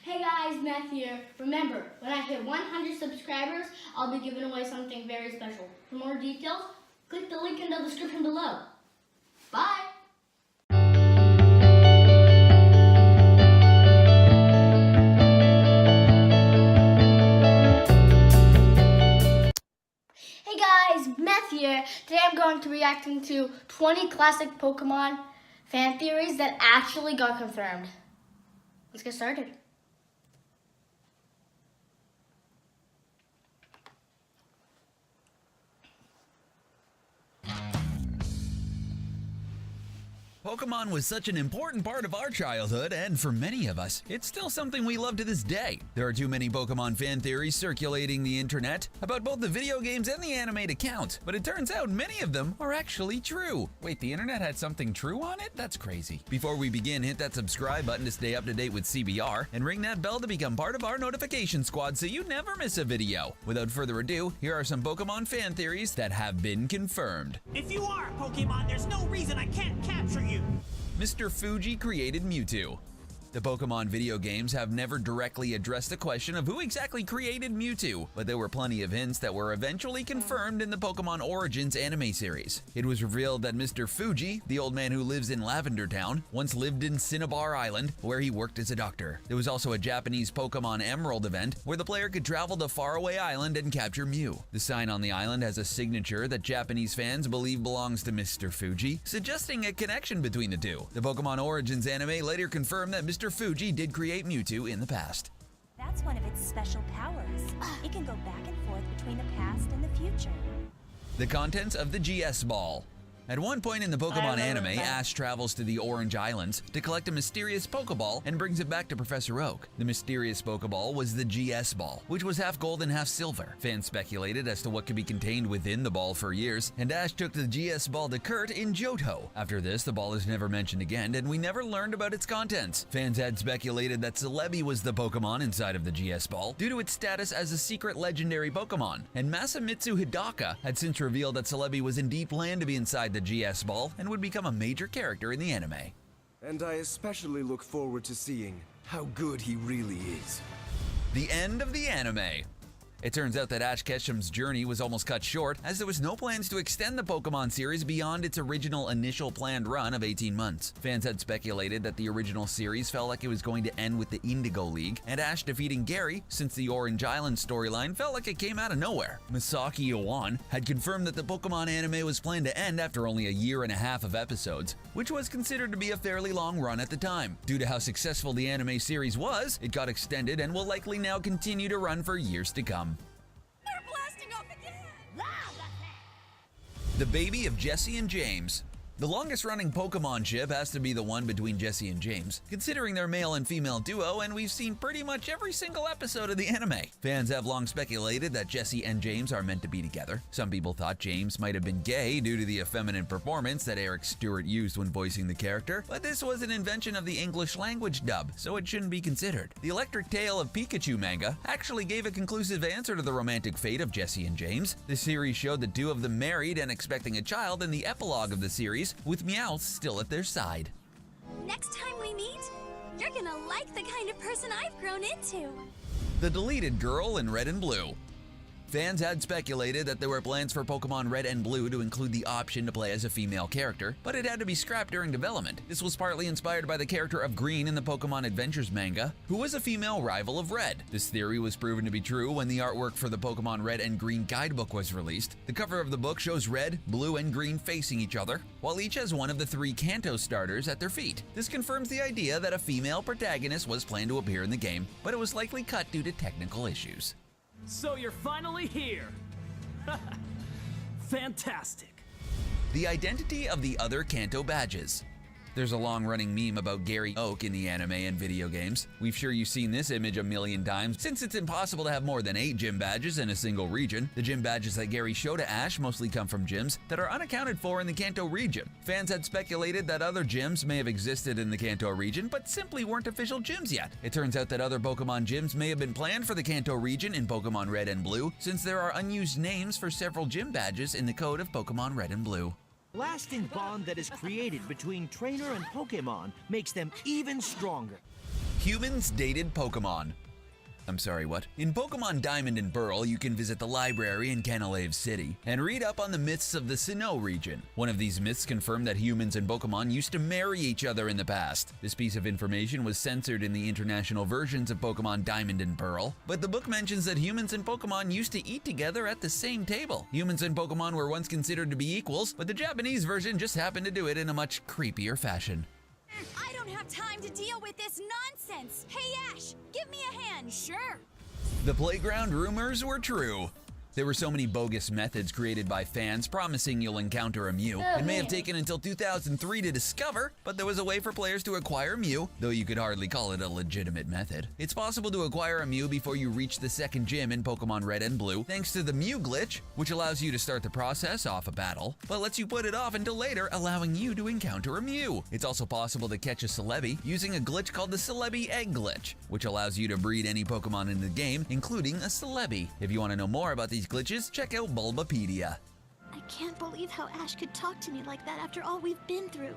Hey guys, Matt here. Remember, when I hit 100 subscribers, I'll be giving away something very special. For more details, click the link in the description below. Bye! Hey guys, Matt here. Today I'm going to be reacting to 20 classic Pokemon fan theories that actually got confirmed. Let's get started. Pokemon was such an important part of our childhood, and for many of us, it's still something we love to this day. There are too many Pokemon fan theories circulating the internet about both the video games and the anime to count, but it turns out many of them are actually true. Wait, the internet had something true on it? That's crazy. Before we begin, hit that subscribe button to stay up to date with CBR, and ring that bell to become part of our notification squad so you never miss a video. Without further ado, here are some Pokemon fan theories that have been confirmed. If you are a Pokemon, there's no reason I can't capture you. Mr. Fuji created Mewtwo. The Pokemon video games have never directly addressed the question of who exactly created Mewtwo, but there were plenty of hints that were eventually confirmed in the Pokemon Origins anime series. It was revealed that Mr. Fuji, the old man who lives in Lavender Town, once lived in Cinnabar Island, where he worked as a doctor. There was also a Japanese Pokemon Emerald event where the player could travel to faraway island and capture Mew. The sign on the island has a signature that Japanese fans believe belongs to Mr. Fuji, suggesting a connection between the two. The Pokemon Origins anime later confirmed that Mr. Fuji did create Mewtwo in the past. That's one of its special powers. It can go back and forth between the past and the future. The contents of the GS Ball. At one point in the Pokemon anime, Ash travels to the Orange Islands to collect a mysterious Pokeball and brings it back to Professor Oak. The mysterious Pokeball was the GS Ball, which was half gold and half silver. Fans speculated as to what could be contained within the ball for years, and Ash took the GS Ball to Kurt in Johto. After this, the ball is never mentioned again, and we never learned about its contents. Fans had speculated that Celebi was the Pokemon inside of the GS Ball due to its status as a secret legendary Pokemon, and Masamitsu Hidaka had since revealed that Celebi was indeed planned to be inside the GS Ball and would become a major character in the anime. And I especially look forward to seeing how good he really is. The end of the anime. It turns out that Ash Ketchum's journey was almost cut short, as there was no plans to extend the Pokemon series beyond its original initial planned run of 18 months. Fans had speculated that the original series felt like it was going to end with the Indigo League, and Ash defeating Gary, since the Orange Island storyline felt like it came out of nowhere. Masaki Iwan had confirmed that the Pokemon anime was planned to end after only a year and a half of episodes, which was considered to be a fairly long run at the time. Due to how successful the anime series was, it got extended and will likely now continue to run for years to come. The baby of Jesse and James. The longest-running Pokemon ship has to be the one between Jesse and James, considering their male and female duo, and we've seen pretty much every single episode of the anime. Fans have long speculated that Jesse and James are meant to be together. Some people thought James might have been gay due to the effeminate performance that Eric Stewart used when voicing the character, but this was an invention of the English language dub, so it shouldn't be considered. The Electric Tale of Pikachu manga actually gave a conclusive answer to the romantic fate of Jesse and James. The series showed the two of them married and expecting a child in the epilogue of the series, with Meowth still at their side. Next time we meet, you're gonna like the kind of person I've grown into. The deleted girl in Red and Blue. Fans had speculated that there were plans for Pokemon Red and Blue to include the option to play as a female character, but it had to be scrapped during development. This was partly inspired by the character of Green in the Pokemon Adventures manga, who was a female rival of Red. This theory was proven to be true when the artwork for the Pokemon Red and Green guidebook was released. The cover of the book shows Red, Blue, and Green facing each other, while each has one of the 3 Kanto starters at their feet. This confirms the idea that a female protagonist was planned to appear in the game, but it was likely cut due to technical issues. So you're finally here. Fantastic. The identity of the other Kanto badges. There's a long-running meme about Gary Oak in the anime and video games. We've sure you've seen this image a million times, since it's impossible to have more than 8 gym badges in a single region. The gym badges that Gary showed to Ash mostly come from gyms that are unaccounted for in the Kanto region. Fans had speculated that other gyms may have existed in the Kanto region, but simply weren't official gyms yet. It turns out that other Pokemon gyms may have been planned for the Kanto region in Pokemon Red and Blue, since there are unused names for several gym badges in the code of Pokemon Red and Blue. Lasting bond that is created between trainer and Pokemon makes them even stronger. Humans dated Pokemon. I'm sorry, what? In Pokemon Diamond and Pearl, you can visit the library in Canalave City and read up on the myths of the Sinnoh region. One of these myths confirmed that humans and Pokemon used to marry each other in the past. This piece of information was censored in the international versions of Pokemon Diamond and Pearl, but the book mentions that humans and Pokemon used to eat together at the same table. Humans and Pokemon were once considered to be equals, but the Japanese version just happened to do it in a much creepier fashion. I don't have time to deal with this nonsense. Hey, Ash, give me a hand. Sure. The playground rumors were true. There were so many bogus methods created by fans promising you'll encounter a Mew. It may have taken until 2003 to discover, but there was a way for players to acquire Mew, though you could hardly call it a legitimate method. It's possible to acquire a Mew before you reach the second gym in Pokemon Red and Blue, thanks to the Mew glitch, which allows you to start the process off a battle, but lets you put it off until later, allowing you to encounter a Mew. It's also possible to catch a Celebi using a glitch called the Celebi Egg Glitch, which allows you to breed any Pokemon in the game, including a Celebi. If you want to know more about these glitches, check out Bulbapedia. I can't believe how Ash could talk to me like that after all we've been through.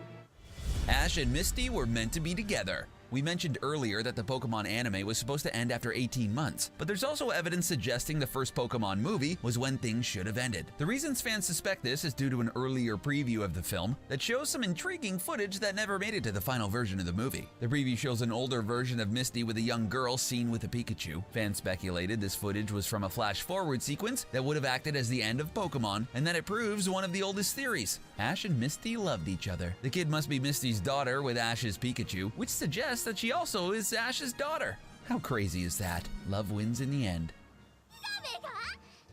Ash and Misty were meant to be together. We mentioned earlier that the Pokemon anime was supposed to end after 18 months, but there's also evidence suggesting the first Pokemon movie was when things should have ended. The reasons fans suspect this is due to an earlier preview of the film that shows some intriguing footage that never made it to the final version of the movie. The preview shows an older version of Misty with a young girl seen with a Pikachu. Fans speculated this footage was from a flash-forward sequence that would have acted as the end of Pokemon, and that it proves one of the oldest theories. Ash and Misty loved each other. The kid must be Misty's daughter with Ash's Pikachu, which suggests that she also is Ash's daughter. How crazy is that? Love wins in the end.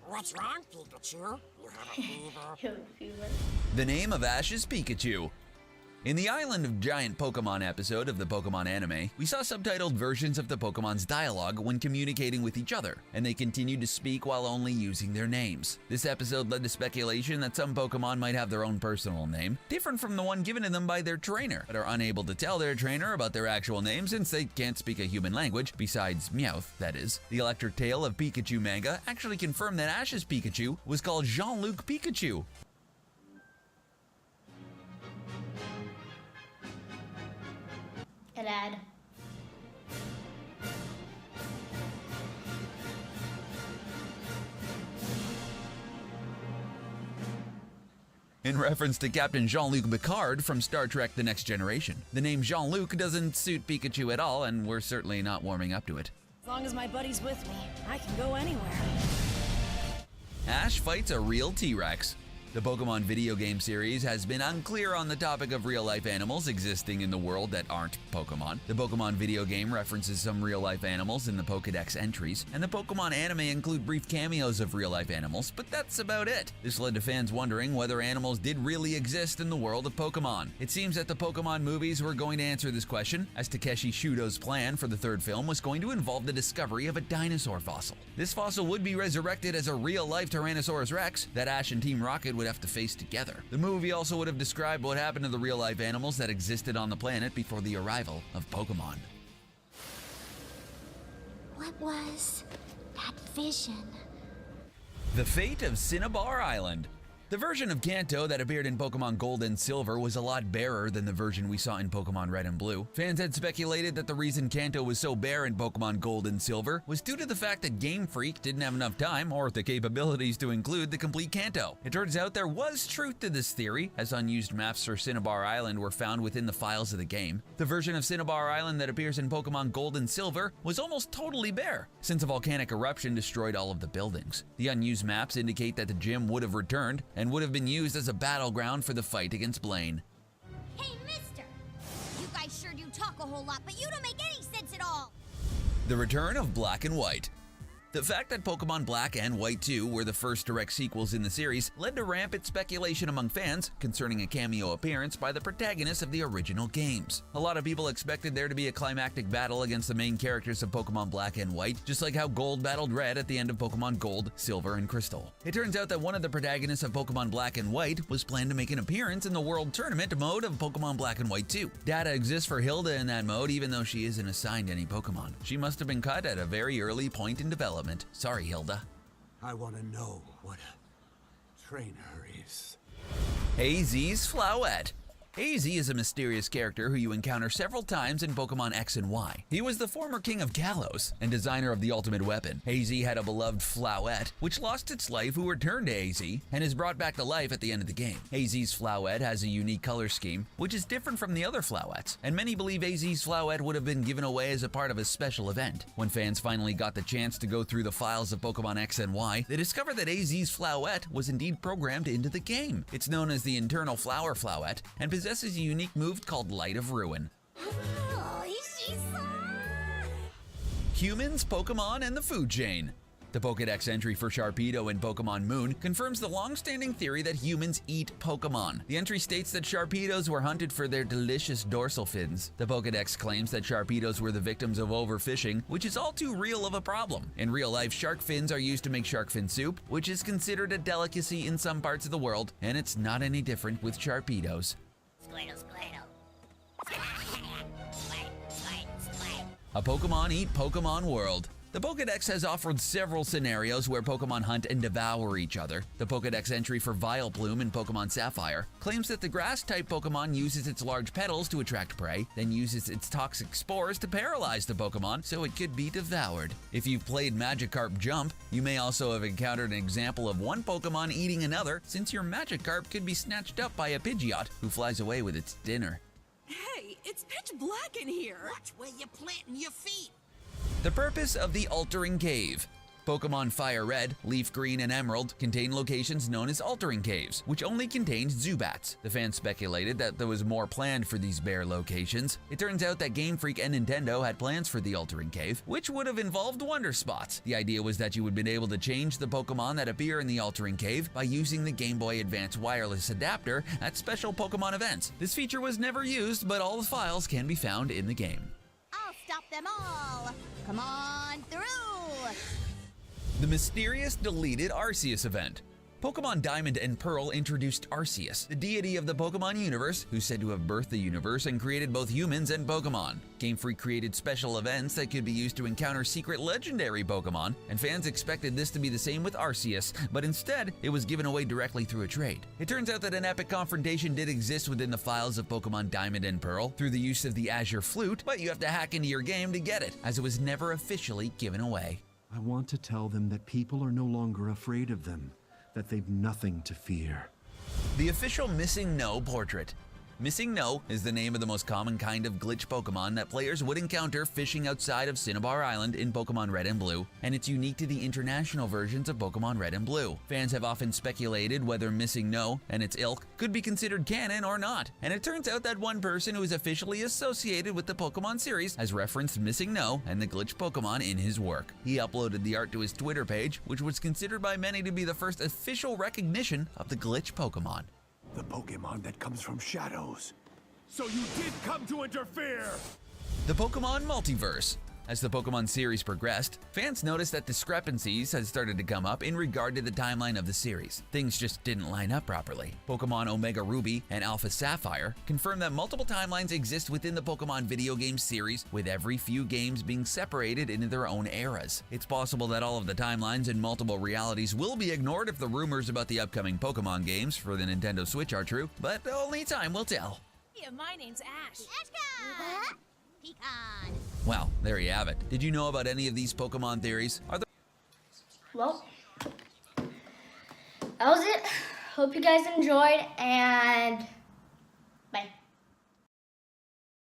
What's wrong, Pikachu? You have a fever? The name of Ash's Pikachu. In the Island of Giant Pokemon episode of the Pokemon anime, we saw subtitled versions of the Pokemon's dialogue when communicating with each other, and they continued to speak while only using their names. This episode led to speculation that some Pokemon might have their own personal name, different from the one given to them by their trainer, but are unable to tell their trainer about their actual name since they can't speak a human language, besides Meowth, that is. The Electric Tale of Pikachu manga actually confirmed that Ash's Pikachu was called Jean-Luc Pikachu. An ad. In reference to Captain Jean-Luc Picard from Star Trek The Next Generation. The name Jean-Luc doesn't suit Pikachu at all, and we're certainly not warming up to it. As long as my buddy's with me, I can go anywhere. Ash fights a real T-Rex. The Pokemon video game series has been unclear on the topic of real-life animals existing in the world that aren't Pokemon. The Pokemon video game references some real-life animals in the Pokedex entries, and the Pokemon anime include brief cameos of real-life animals, but that's about it. This led to fans wondering whether animals did really exist in the world of Pokemon. It seems that the Pokemon movies were going to answer this question, as Takeshi Shudo's plan for the third film was going to involve the discovery of a dinosaur fossil. This fossil would be resurrected as a real-life Tyrannosaurus Rex that Ash and Team Rocket would have to face together. The movie also would have described what happened to the real-life animals that existed on the planet before the arrival of Pokemon. What was that vision? The fate of Cinnabar Island. The version of Kanto that appeared in Pokemon Gold and Silver was a lot barer than the version we saw in Pokemon Red and Blue. Fans had speculated that the reason Kanto was so bare in Pokemon Gold and Silver was due to the fact that Game Freak didn't have enough time or the capabilities to include the complete Kanto. It turns out there was truth to this theory, as unused maps for Cinnabar Island were found within the files of the game. The version of Cinnabar Island that appears in Pokemon Gold and Silver was almost totally bare, since a volcanic eruption destroyed all of the buildings. The unused maps indicate that the gym would have returned and would have been used as a battleground for the fight against Blaine. Hey, mister! You guys sure do talk a whole lot, but you don't make any sense at all! The return of Black and White. The fact that Pokemon Black and White 2 were the first direct sequels in the series led to rampant speculation among fans concerning a cameo appearance by the protagonists of the original games. A lot of people expected there to be a climactic battle against the main characters of Pokemon Black and White, just like how Gold battled Red at the end of Pokemon Gold, Silver, and Crystal. It turns out that one of the protagonists of Pokemon Black and White was planned to make an appearance in the World Tournament mode of Pokemon Black and White 2. Data exists for Hilda in that mode even though she isn't assigned any Pokemon. She must have been cut at a very early point in development. Sorry, Hilda. I want to know what a trainer is. Hazy's Flowette. AZ is a mysterious character who you encounter several times in Pokemon X and Y. He was the former king of Kalos and designer of the ultimate weapon. AZ had a beloved Flowette, which lost its life who returned to AZ and is brought back to life at the end of the game. AZ's Flowette has a unique color scheme, which is different from the other Flowettes, and many believe AZ's Flowette would have been given away as a part of a special event. When fans finally got the chance to go through the files of Pokemon X and Y, they discovered that AZ's Flowette was indeed programmed into the game. It's known as the Internal Flower Flowette and possesses a unique move called Light of Ruin. Humans, Pokemon, and the food chain. The Pokédex entry for Sharpedo in Pokemon Moon confirms the long-standing theory that humans eat Pokemon. The entry states that Sharpedos were hunted for their delicious dorsal fins. The Pokédex claims that Sharpedos were the victims of overfishing, which is all too real of a problem. In real life, shark fins are used to make shark fin soup, which is considered a delicacy in some parts of the world, and it's not any different with Sharpedos. A Pokemon Eat Pokemon world. The Pokédex has offered several scenarios where Pokemon hunt and devour each other. The Pokédex entry for Vileplume in Pokemon Sapphire claims that the grass-type Pokemon uses its large petals to attract prey, then uses its toxic spores to paralyze the Pokemon so it could be devoured. If you've played Magikarp Jump, you may also have encountered an example of one Pokemon eating another, since your Magikarp could be snatched up by a Pidgeot who flies away with its dinner. Hey, it's pitch black in here. Watch where you're planting your feet. The purpose of the Altering Cave. Pokemon Fire Red, Leaf Green, and Emerald contain locations known as Altering Caves, which only contained Zubats. The fans speculated that there was more planned for these bare locations. It turns out that Game Freak and Nintendo had plans for the Altering Cave, which would have involved Wonder Spots. The idea was that you would have been able to change the Pokemon that appear in the Altering Cave by using the Game Boy Advance wireless adapter at special Pokemon events. This feature was never used, but all the files can be found in the game. I'll stop them all. Come on through. The mysterious deleted Arceus event. Pokemon Diamond and Pearl introduced Arceus, the deity of the Pokemon universe, who's said to have birthed the universe and created both humans and Pokemon. Game Freak created special events that could be used to encounter secret legendary Pokemon, and fans expected this to be the same with Arceus, but instead, it was given away directly through a trade. It turns out that an epic confrontation did exist within the files of Pokemon Diamond and Pearl through the use of the Azure Flute, but you have to hack into your game to get it, as it was never officially given away. I want to tell them that people are no longer afraid of them, that they've nothing to fear. The official Missing No portrait. Missing No is the name of the most common kind of glitch Pokemon that players would encounter fishing outside of Cinnabar Island in Pokemon Red and Blue, and it's unique to the international versions of Pokemon Red and Blue. Fans have often speculated whether Missing No and its ilk could be considered canon or not, and it turns out that one person who is officially associated with the Pokemon series has referenced Missing No and the glitch Pokemon in his work. He uploaded the art to his Twitter page, which was considered by many to be the first official recognition of the glitch Pokemon. The Pokemon that comes from shadows. So you did come to interfere! The Pokemon Multiverse. As the Pokemon series progressed, fans noticed that discrepancies had started to come up in regard to the timeline of the series. Things just didn't line up properly. Pokemon Omega Ruby and Alpha Sapphire confirmed that multiple timelines exist within the Pokemon video game series, with every few games being separated into their own eras. It's possible that all of the timelines and multiple realities will be ignored if the rumors about the upcoming Pokemon games for the Nintendo Switch are true, but only time will tell. Yeah, my name's Ash. Ashka! Pecan. Well, there you have it. Did you know about any of these Pokemon theories? Well, that was it. Hope you guys enjoyed, and